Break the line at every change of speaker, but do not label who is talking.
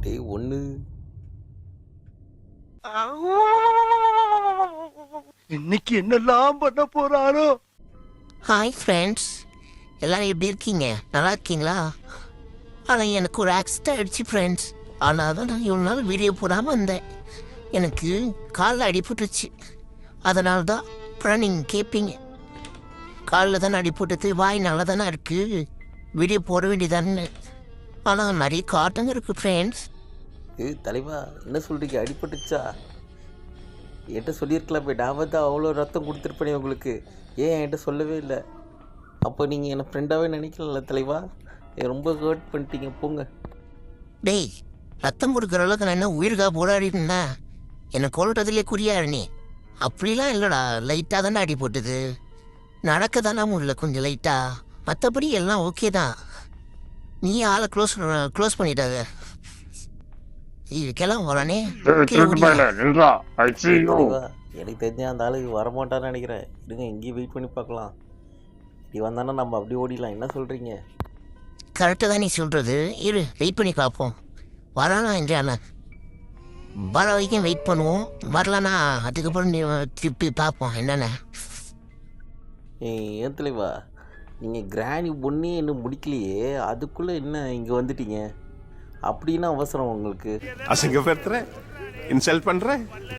டேய் ஒன்று
இன்னைக்கு என்னெல்லாம் பண்ண போறாரோ.
ஹாய் ஃப்ரெண்ட்ஸ், எல்லோரும் எப்படி இருக்கீங்க? நல்லா இருக்கீங்களா? ஆனால் எனக்கு ஒரு ஆக்சிடென்ட் ஆகிடுச்சு ஃப்ரெண்ட்ஸ். ஆனால் தான் நான் இவ்வளோ நாள் வீடியோ போடாமல் இருந்தேன். எனக்கு காலில் அடிபட்டுருச்சு. அதனால தான் அப்புறம் நீங்கள் கேட்பீங்க, காலில் தானே அடிபட்டுது, வாய் நல்லா தானே இருக்குது, வீடியோ போட வேண்டியதானே. ஆனால் நிறைய காட்டுங்க இருக்குது ஃப்ரெண்ட்ஸ்.
தலைவா என்ன சொல்கிறீங்க? அடிபட்டுச்சா? என்கிட்ட சொல்லியிருக்கலாமே, நான் தான் அவ்வளோ ரத்தம் கொடுத்துருப்பேனே உங்களுக்கு. ஏன் என்கிட்ட சொல்லவே இல்லை? அப்போ நீங்கள் என்னை ஃப்ரெண்டாகவே நினைக்கல தலைவா. ரொம்ப ஹர்ட் பண்ணிட்டீங்க, போங்க.
டேய், ரத்தம் கொடுக்குற அளவுக்கு நான் என்ன உயிருக்காக போராடினா? என்னை கொள்றதுலேயே குறியாரு நீ? அப்படிலாம் இல்லைடா, லைட்டாக தானே அடி போட்டுது, நடக்க தானே முடியல கொஞ்சம் லைட்டாக, மற்றபடி எல்லாம் ஓகே தான். நீ ஆளை க்ளோஸ் பண்ணிட்டாங்க. இதுக்கெல்லாம் உடனே
தலைவா எனக்கு தெரிஞ்ச அந்த ஆளுக்கு வரமாட்டான்னு நினைக்கிறேன். இருங்க, இங்கேயும் வெயிட் பண்ணி பார்க்கலாம். இப்படி வந்தானா நம்ம அப்படி ஓடிடலாம். என்ன சொல்கிறீங்க?
கரெக்டாக தான் நீ சொல்கிறது. இரு, வெயிட் பண்ணி பார்ப்போம். வரலாம் என்று அண்ணா, வர வரைக்கும் வெயிட் பண்ணுவோம். வரலன்னா அதுக்கப்புறம் நீ திருப்பி பார்ப்போம் என்னென்ன.
ஏன் தலைவா, நீங்கள் கிராணி ஒன்றே இன்னும் முடிக்கலையே, அதுக்குள்ளே என்ன இங்கே வந்துட்டீங்க? அப்படின்னா அவசரம் உங்களுக்கு?
அசிங்கப்படுத்துற, இன்சல்ட் பண்ற.